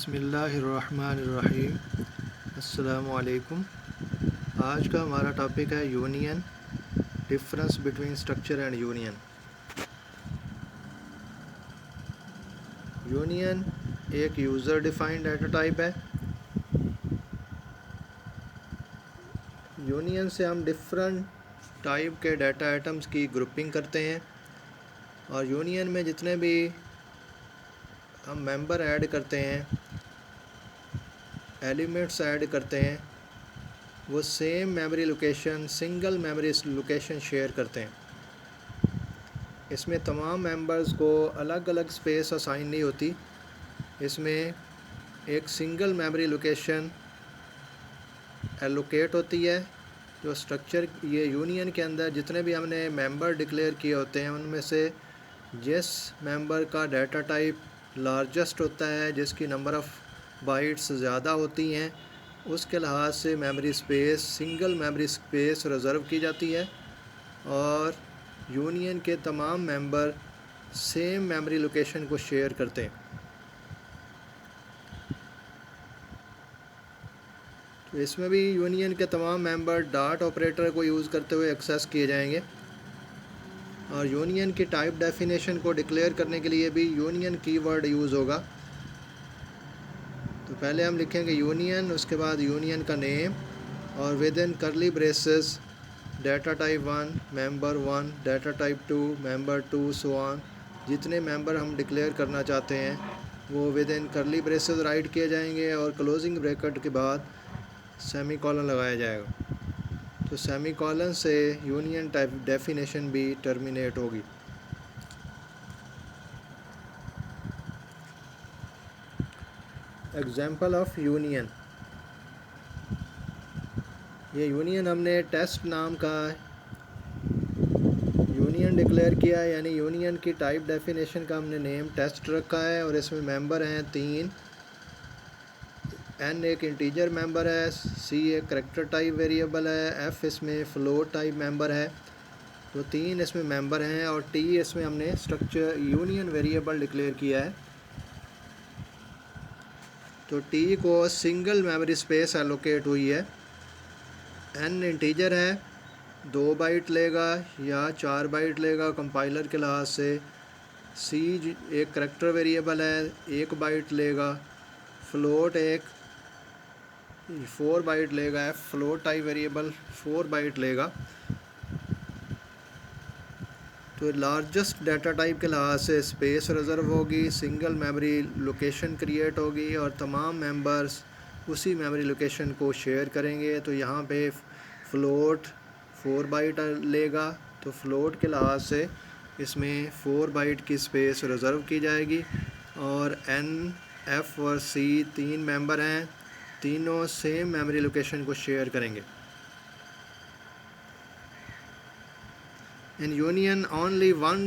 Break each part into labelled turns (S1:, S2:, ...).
S1: बिस्मिल्लाहिर्रहमानिर्रहीम। अस्सलामुअलैकुम। आज का हमारा टॉपिक है union, difference between structure and union. Union एक यूज़र डिफाइंड डाटा टाइप है। यूनियन से हम डिफरेंट टाइप के डाटा आइटम्स की ग्रुपिंग करते हैं और यूनियन में जितने भी हम मेंबर ऐड करते हैं, एलिमेंट्स ऐड करते हैं, वो same memory location, single memory location share करते हैं। इसमें तमाम मेंबर्स को अलग अलग स्पेस असाइन नहीं होती। इसमें एक सिंगल मेमोरी लोकेशन एलोकेट होती है। जो स्ट्रक्चर ये यूनियन के अंदर जितने भी हमने मेंबर डिक्लेयर किए होते हैं, उनमें से जिस मेंबर का डाटा टाइप लार्जेस्ट होता है, जिसकी नंबर ऑफ़ बाइट्स ज़्यादा होती हैं, उसके लिहाज से memory space, single memory space reserve की जाती है और यूनियन के तमाम मेंबर सेम मेमोरी लोकेशन को शेयर करते हैं। तो इसमें भी यूनियन के तमाम मेंबर डॉट ऑपरेटर को यूज़ करते हुए एक्सेस किए जाएंगे और यूनियन की टाइप डेफिनेशन को डिक्लेयर करने के लिए भी यूनियन कीवर्ड यूज़ होगा। तो पहले हम लिखेंगे यूनियन, उसके बाद यूनियन का नेम और विद इन करली braces data type 1 member 1, data type 2 member 2, so on. जितने मेंबर हम डिक्लेयर करना चाहते हैं वो विद इन करली ब्रेसेस राइट किए जाएंगे और क्लोजिंग ब्रैकेट के बाद सेमी कॉलन लगाया जाएगा। तो सेमी कॉलन से यूनियन टाइप डेफिनेशन भी टर्मिनेट होगी। एग्जाम्पल ऑफ यूनियन, ये यूनियन हमने टेस्ट नाम का यूनियन डिक्लेयर किया है, यानी यूनियन की टाइप डेफिनेशन का हमने नेम टेस्ट रखा है और इसमें मेंबर हैं 3। एन एक इंटीजर मेंबर है, सी एक करैक्टर टाइप वेरिएबल है, एफ इसमें फ्लोट टाइप मेंबर है। तो 3 इसमें मेंबर हैं और टी इसमें हमने स्ट्रक्चर यूनियन वेरिएबल डिक्लेयर किया है। तो टी को सिंगल मेमोरी स्पेस एलोकेट हुई है। एन इंटीजर है, 2 बाइट लेगा या 4 बाइट लेगा कंपाइलर के लिहाज से। सी एक करैक्टर वेरिएबल है, 1 बाइट लेगा। फ्लोट एक 4 बाइट लेगा, F float type variable 4 byte लेगा। तो लार्जेस्ट डाटा टाइप के लिहाज से स्पेस रिज़र्व होगी, सिंगल मेमोरी लोकेशन क्रिएट होगी और तमाम मेंबर्स उसी मेमोरी लोकेशन को शेयर करेंगे। तो यहाँ पे फ्लोट 4 बाइट लेगा, तो फ्लोट के लिहाज से इसमें 4 बाइट की स्पेस रिज़र्व की जाएगी। और एन, एफ और सी 3 मेंबर हैं, तीनों सेम मेमोरी लोकेशन को शेयर करेंगे। In union only one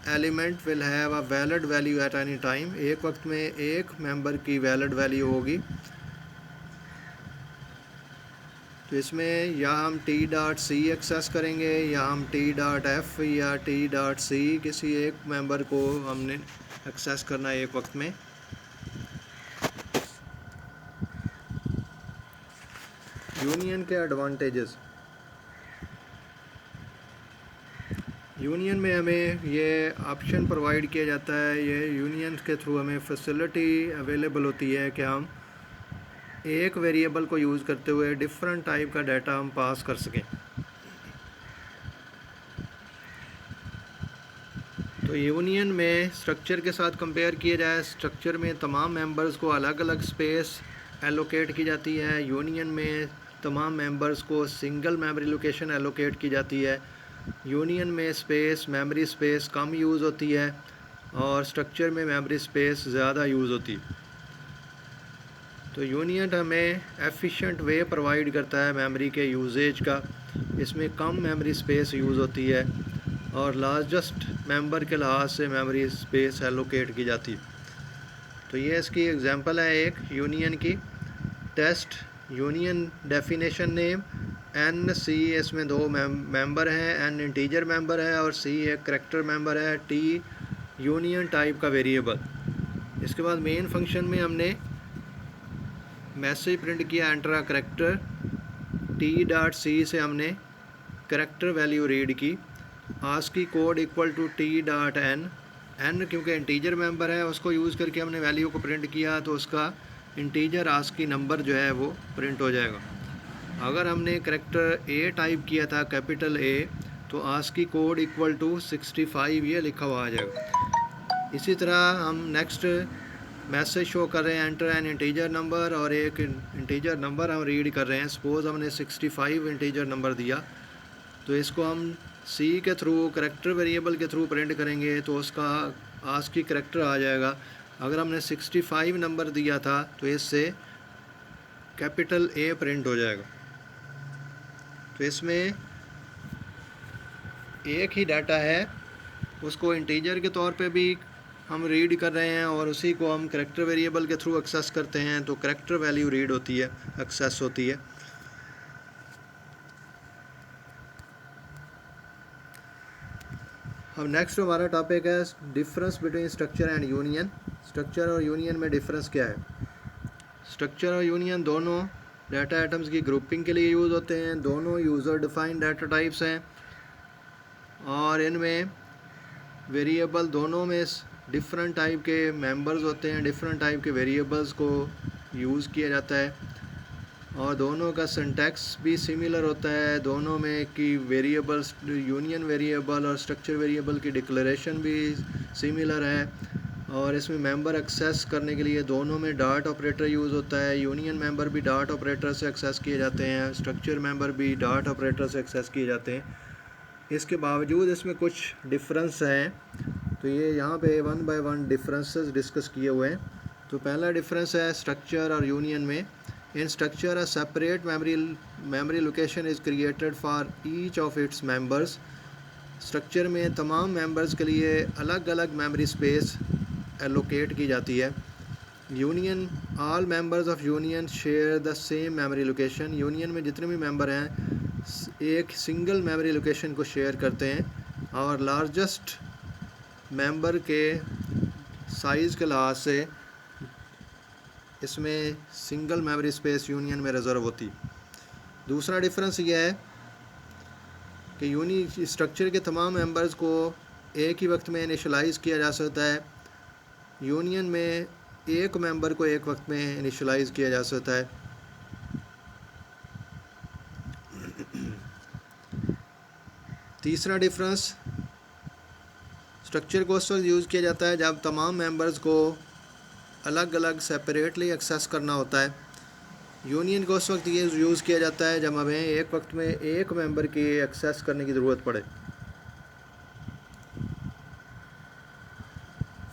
S1: element will have a valid value at any time। एक वक्त में एक मेंबर की वैलिड वैल्यू होगी। तो इसमें या हम टी डॉट सी एक्सेस करेंगे या हम टी डॉट एफ या टी डॉट सी, किसी एक मेंबर को हमने एक्सेस करना है एक वक्त में। यूनियन के एडवांटेजेस, यूनियन में हमें ये ऑप्शन प्रोवाइड किया जाता है, ये यूनियन के थ्रू हमें फैसिलिटी अवेलेबल होती है कि हम एक वेरिएबल को यूज़ करते हुए डिफरेंट टाइप का डाटा हम पास कर सकें। तो यूनियन में स्ट्रक्चर के साथ कंपेयर किया जाए, स्ट्रक्चर में तमाम मेंबर्स को अलग अलग स्पेस एलोकेट की जाती है। यूनियन में तमाम मेंबर्स को सिंगल मेमोरी लोकेशन एलोकेट की जाती है। यूनियन में स्पेस, मेमोरी स्पेस कम यूज़ होती है और स्ट्रक्चर में मेमोरी स्पेस ज़्यादा यूज़ होती है। तो यूनियन हमें एफिशिएंट वे प्रोवाइड करता है मेमोरी के यूजेज का। इसमें कम मेमोरी स्पेस यूज़ होती है और लार्जेस्ट मेंबर के लिहाज से मेमोरी स्पेस एलोकेट की जाती है। तो ये इसकी एग्जांपल है एक यूनियन की। Test union definition name, n c इसमें 2 मेंबर हैं, एन इंटीजर मेंबर है और सी एक करैक्टर मेंबर है, टी यूनियन टाइप का वेरिएबल। इसके बाद मेन फंक्शन में हमने मैसेज प्रिंट किया, एंटर अ करेक्टर, T.C से हमने करेक्टर वैल्यू रीड की, ASCII code equal to T.N, n क्योंकि इंटीजर मेंबर है उसको यूज़ करके हमने वैल्यू को प्रिंट किया तो उसका इंटीजर आस्की नंबर जो है वो प्रिंट हो जाएगा। अगर हमने करेक्टर A टाइप किया था कैपिटल A तो आस्की कोड इक्वल टू 65 ये लिखा हुआ आ जाएगा। इसी तरह हम नेक्स्ट मैसेज शो कर रहे हैं, एंटर एन इंटीजर नंबर, और एक इंटीजर नंबर हम रीड कर रहे हैं। सपोज़ हमने 65 इंटीजर नंबर दिया तो इसको हम C के थ्रू करेक्टर वेरिएबल के थ्रू प्रिंट करेंगे तो उसका आस्की करेक्टर आ जाएगा। अगर हमने 65 नंबर दिया था तो इससे कैपिटल A प्रिंट हो जाएगा। तो इसमें एक ही डाटा है, उसको इंटीजर के तौर पे भी हम रीड कर रहे हैं और उसी को हम करेक्टर वेरिएबल के थ्रू एक्सेस करते हैं तो करेक्टर वैल्यू रीड होती है, एक्सेस होती है। अब नेक्स्ट हमारा टॉपिक है difference between structure and union. Structure और यूनियन में डिफरेंस क्या है? स्ट्रक्चर और यूनियन दोनों डाटा आइटम्स की ग्रुपिंग के लिए यूज़ होते हैं, दोनों यूज़र डिफाइंड डाटा टाइप्स हैं और इनमें वेरिएबल दोनों में डिफरेंट टाइप के मेंबर्स होते हैं, डिफरेंट टाइप के वेरिएबल्स को यूज़ किया जाता है और दोनों का सिंटैक्स भी सिमिलर होता है। दोनों में की वेरिएबल्स, यूनियन वेरिएबल और स्ट्रक्चर वेरिएबल की डिक्लेरेशन भी सिमिलर है और इसमें मेंबर एक्सेस करने के लिए दोनों में डॉट ऑपरेटर यूज़ होता है। यूनियन मेंबर भी डॉट ऑपरेटर से एक्सेस किए जाते हैं, स्ट्रक्चर मेंबर भी डॉट ऑपरेटर से एक्सेस किए जाते हैं। इसके बावजूद इसमें कुछ डिफरेंस हैं तो ये यहाँ पे one by one differences discuss किए हुए हैं। तो पहला डिफरेंस है स्ट्रक्चर और यूनियन में। इन structure a separate memory location is created for each of its members. Structure में तमाम मेंबर्स के लिए अलग अलग मेमोरी स्पेस एलोकेट की जाती है। Union, all members of union share the same memory location. Union में जितने भी मेंबर हैं एक सिंगल मेमोरी लोकेशन को शेयर करते हैं और लार्जेस्ट मेंबर के साइज़ के लिहाज से इसमें सिंगल मेमोरी स्पेस यूनियन में रिज़र्व होती। दूसरा डिफरेंस यह है कि स्ट्रक्चर के तमाम मेंबर्स को एक ही वक्त में इनिशलाइज़ किया जा सकता है, यूनियन में एक मेंबर को एक वक्त में इनिशलाइज़ किया जा सकता है। तीसरा डिफरेंस, स्ट्रक्चर को उस वक्त यूज़ किया जाता है जब तमाम मेंबर्स को अलग अलग सेपरेटली एक्सेस करना होता है। यूनियन को उस वक्त ये यूज़ किया जाता है जब हमें एक वक्त में एक मेंबर की एक्सेस करने की ज़रूरत पड़े।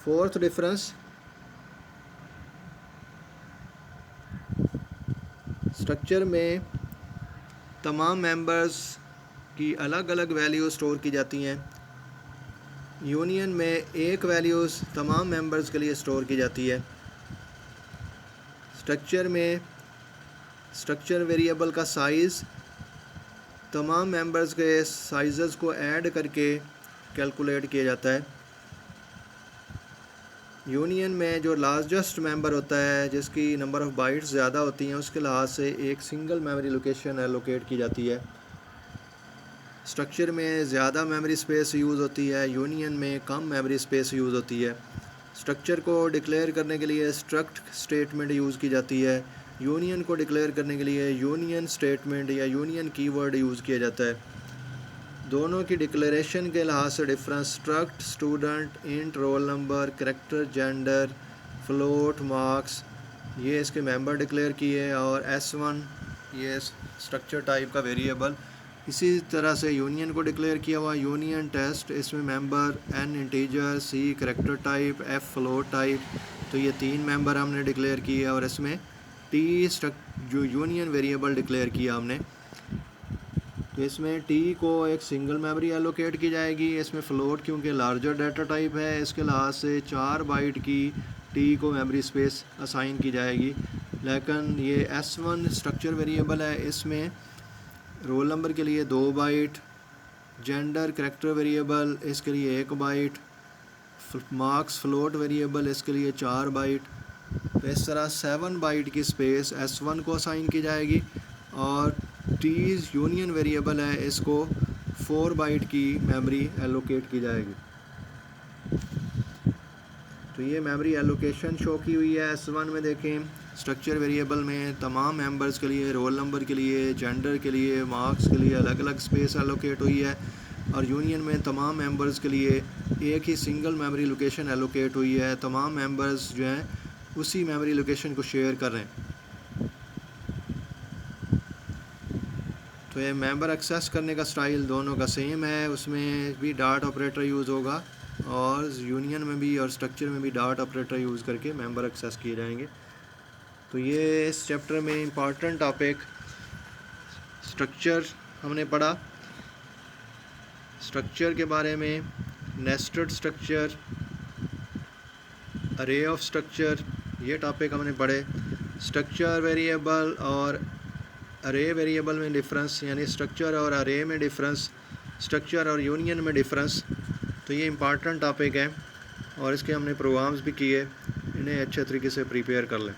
S1: फोर्थ डिफरेंस, स्ट्रक्चर में तमाम मेंबर्स की अलग अलग वैल्यू स्टोर की जाती हैं, यूनियन में एक वैल्यूज़ तमाम मेंबर्स के लिए स्टोर की जाती है। स्ट्रक्चर में स्ट्रक्चर वेरिएबल का साइज़ तमाम मेंबर्स के साइज़ को ऐड करके कैलकुलेट किया जाता है। यूनियन में जो लार्जेस्ट मेंबर होता है जिसकी नंबर ऑफ़ बाइट्स ज़्यादा होती हैं उसके लिहाज से एक सिंगल मेमोरी लोकेशन एलोकेट की जाती है। स्ट्रक्चर में ज़्यादा मेमोरी स्पेस यूज़ होती है, यूनियन में कम मेमोरी स्पेस यूज़ होती है। स्ट्रक्चर को डिक्लेयर करने के लिए स्ट्रक्ट स्टेटमेंट यूज़ की जाती है, यूनियन को डिक्लेयर करने के लिए यूनियन स्टेटमेंट या यूनियन कीवर्ड यूज़ किया जाता है। दोनों की डिक्लेरेशन के लिहाज से difference, struct student, int roll number, character, gender, float, marks, ये इसके मेंबर डिक्लेयर किए और S1 ये स्ट्रक्चर टाइप का वेरिएबल। इसी तरह से यूनियन को डिक्लेयर किया हुआ यूनियन टेस्ट, इसमें member N integer, C character type, F float type, तो ये तीन मेंबर हमने डिक्लेयर किए और इसमें T जो यूनियन वेरिएबल डिक्लेयर किया हमने। तो इसमें T को एक सिंगल मेमोरी एलोकेट की जाएगी। इसमें फ्लोट क्योंकि लार्जर डाटा टाइप है इसके लिहाज से 4 बाइट की T को मेमोरी स्पेस असाइन की जाएगी। लेकिन ये S1 स्ट्रक्चर वेरिएबल है, इसमें रोल नंबर के लिए 2 बाइट, जेंडर करेक्टर वेरिएबल इसके लिए 1 बाइट, मार्क्स फ्लोट वेरिएबल इसके लिए 4 बाइट, तो इस तरह 7 बाइट की स्पेस S1 को असाइन की जाएगी और टीज यूनियन वेरिएबल है, इसको 4 बाइट की मेमोरी एलोकेट की जाएगी। तो ये मेमोरी एलोकेशन शो की हुई है S1 में। देखें स्ट्रक्चर वेरिएबल में तमाम मेंबर्स के लिए, रोल नंबर के लिए, जेंडर के लिए, मार्क्स के लिए अलग अलग स्पेस एलोकेट हुई है और यूनियन में तमाम मेंबर्स के लिए एक ही सिंगल मेमोरी लोकेशन एलोकेट हुई है। तमाम मेंबर्स जो हैं उसी मेमोरी लोकेशन को शेयर कर रहे हैं। तो ये मेंबर एक्सेस करने का स्टाइल दोनों का सेम है, उसमें भी डॉट ऑपरेटर यूज़ होगा और यूनियन में भी और स्ट्रक्चर में भी डॉट ऑपरेटर यूज़ करके मेंबर एक्सेस किए जाएंगे। तो ये इस चैप्टर में इम्पॉर्टेंट टॉपिक स्ट्रक्चर हमने पढ़ा। स्ट्रक्चर के बारे में नेस्टेड स्ट्रक्चर, अरे ऑफ स्ट्रक्चर, ये टॉपिक हमने पढ़े। स्ट्रक्चर वेरिएबल और अरे वेरिएबल में डिफरेंस, यानी स्ट्रक्चर और अरे में डिफरेंस, स्ट्रक्चर और यूनियन में डिफरेंस। तो ये इम्पॉर्टेंट टॉपिक है और इसके हमने प्रोग्राम्स भी किए, इन्हें अच्छे तरीके से प्रिपेयर कर लें।